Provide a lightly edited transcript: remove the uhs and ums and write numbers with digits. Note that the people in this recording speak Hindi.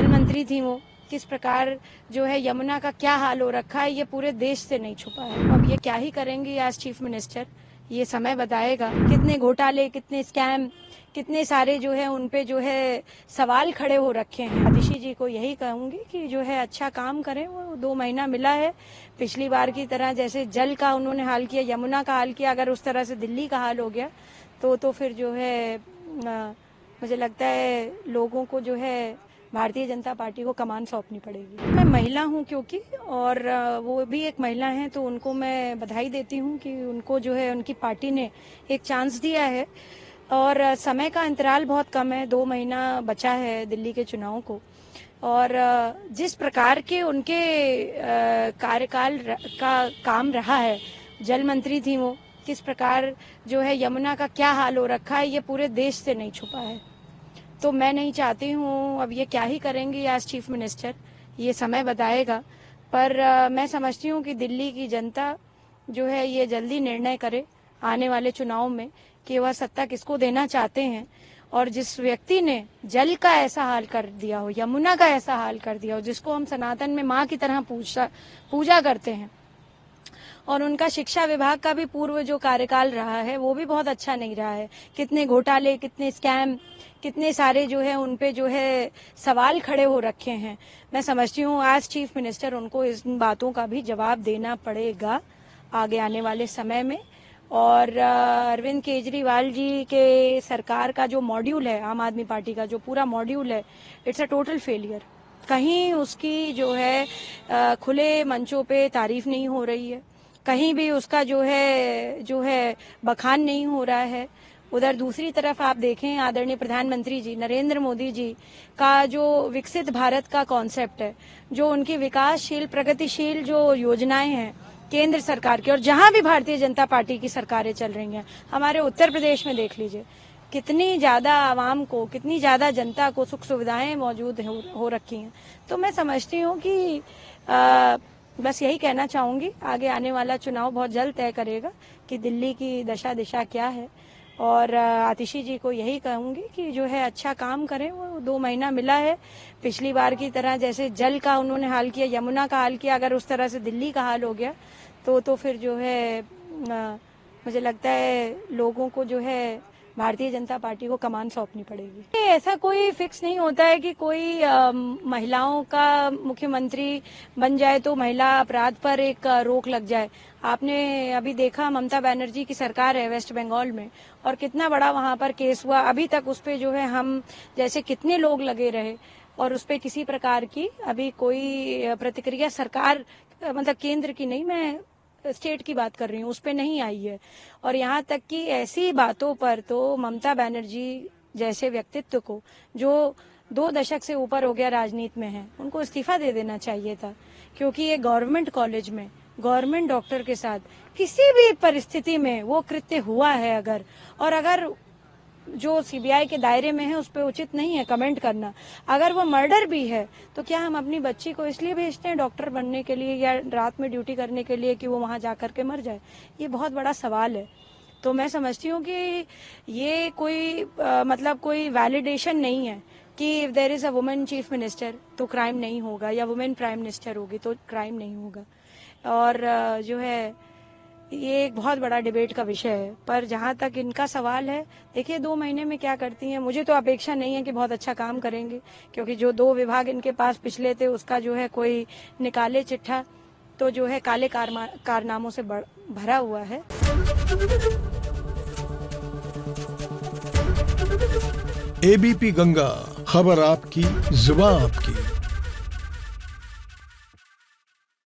जल मंत्री थी वो, किस प्रकार जो है यमुना का क्या हाल हो रखा है ये पूरे देश से नहीं छुपा है। अब ये क्या ही करेंगी आज चीफ मिनिस्टर, ये समय बताएगा। कितने घोटाले, कितने स्कैम, कितने सारे जो है उन पे जो है सवाल खड़े हो रखे हैं। आतिशी जी को यही कहूंगी कि जो है अच्छा काम करें। वो 2 महीना मिला है, पिछली बार की तरह जैसे जल का उन्होंने हाल किया, यमुना का हाल किया, अगर उस तरह से दिल्ली का हाल हो गया तो फिर जो है मुझे लगता है लोगों को जो है भारतीय जनता पार्टी को कमान सौंपनी पड़ेगी। मैं महिला हूं क्योंकि, और वो भी एक महिला हैं, तो उनको मैं बधाई देती हूं कि उनको जो है उनकी पार्टी ने एक चांस दिया है। और समय का अंतराल बहुत कम है, 2 महीना बचा है दिल्ली के चुनाव को। और जिस प्रकार के उनके कार्यकाल का काम रहा है, जल मंत्री थी वो, किस प्रकार जो है यमुना का क्या हाल हो रखा है ये पूरे देश से नहीं छुपा है। तो मैं नहीं चाहती हूँ, अब ये क्या ही करेंगी आज चीफ मिनिस्टर, ये समय बताएगा। पर मैं समझती हूँ कि दिल्ली की जनता जो है ये जल्दी निर्णय करे आने वाले चुनाव में कि वह सत्ता किसको देना चाहते हैं। और जिस व्यक्ति ने जल का ऐसा हाल कर दिया हो, यमुना का ऐसा हाल कर दिया हो, जिसको हम सनातन में माँ की तरह पूजा करते हैं, और उनका शिक्षा विभाग का भी पूर्व जो कार्यकाल रहा है वो भी बहुत अच्छा नहीं रहा है। कितने घोटाले, कितने स्कैम, कितने सारे जो है उन पे जो है सवाल खड़े हो रखे हैं। मैं समझती हूँ आज चीफ मिनिस्टर उनको इन बातों का भी जवाब देना पड़ेगा आगे आने वाले समय में। और अरविंद केजरीवाल जी के सरकार का जो मॉड्यूल है, आम आदमी पार्टी का जो पूरा मॉड्यूल है, इट्स अ टोटल फेलियर। कहीं उसकी जो है खुले मंचों पे तारीफ नहीं हो रही है, कहीं भी उसका जो है बखान नहीं हो रहा है। उधर दूसरी तरफ आप देखें, आदरणीय प्रधानमंत्री जी नरेंद्र मोदी जी का जो विकसित भारत का कॉन्सेप्ट है, जो उनकी विकासशील प्रगतिशील जो योजनाएं हैं केंद्र सरकार की, और जहां भी भारतीय जनता पार्टी की सरकारें चल रही हैं, हमारे उत्तर प्रदेश में देख लीजिए कितनी ज्यादा आवाम को, कितनी ज्यादा जनता को सुख सुविधाएं मौजूद हो रखी हैं। तो मैं समझती हूँ कि बस यही कहना चाहूंगी, आगे आने वाला चुनाव बहुत जल्द तय करेगा कि दिल्ली की दशा दिशा क्या है। और आतिशी जी को यही कहूंगी कि जो है अच्छा काम करें। वो 2 महीना मिला है, पिछली बार की तरह जैसे जल का उन्होंने हाल किया, यमुना का हाल किया, अगर उस तरह से दिल्ली का हाल हो गया तो फिर जो है मुझे लगता है लोगों को जो है भारतीय जनता पार्टी को कमान सौंपनी पड़ेगी। ऐसा कोई फिक्स नहीं होता है कि कोई महिलाओं का मुख्यमंत्री बन जाए तो महिला अपराध पर एक रोक लग जाए। आपने अभी देखा ममता बनर्जी की सरकार है वेस्ट बंगाल में, और कितना बड़ा वहां पर केस हुआ। अभी तक उस पे जो है हम जैसे कितने लोग लगे रहे, और उस पे किसी प्रकार की अभी कोई प्रतिक्रिया सरकार, मतलब केंद्र की नहीं, मैं स्टेट की बात कर रही हूँ, उस पे नहीं आई है। और यहाँ तक कि ऐसी बातों पर तो ममता बनर्जी जैसे व्यक्तित्व को, जो 2 दशक से ऊपर हो गया राजनीति में है, उनको इस्तीफा दे देना चाहिए था। क्योंकि ये गवर्नमेंट कॉलेज में गवर्नमेंट डॉक्टर के साथ किसी भी परिस्थिति में वो कृत्य हुआ है अगर जो सीबीआई के दायरे में है उस पर उचित नहीं है कमेंट करना। अगर वो मर्डर भी है तो क्या हम अपनी बच्ची को इसलिए भेजते हैं डॉक्टर बनने के लिए या रात में ड्यूटी करने के लिए कि वो वहां जाकर के मर जाए? ये बहुत बड़ा सवाल है। तो मैं समझती हूँ कि ये कोई मतलब कोई वैलिडेशन नहीं है कि if there is a women chief minister तो क्राइम नहीं होगा, या वुमेन प्राइम मिनिस्टर होगी तो क्राइम नहीं होगा। और जो है ये एक बहुत बड़ा डिबेट का विषय है। पर जहां तक इनका सवाल है, देखिए 2 महीने में क्या करती हैं। मुझे तो अपेक्षा नहीं है कि बहुत अच्छा काम करेंगे, क्योंकि जो 2 विभाग इनके पास पिछले थे उसका जो है कोई निकाले चिट्ठा तो जो है काले कारनामों से भरा हुआ है। एबीपी गंगा, खबर आपकी, जुबान आपकी।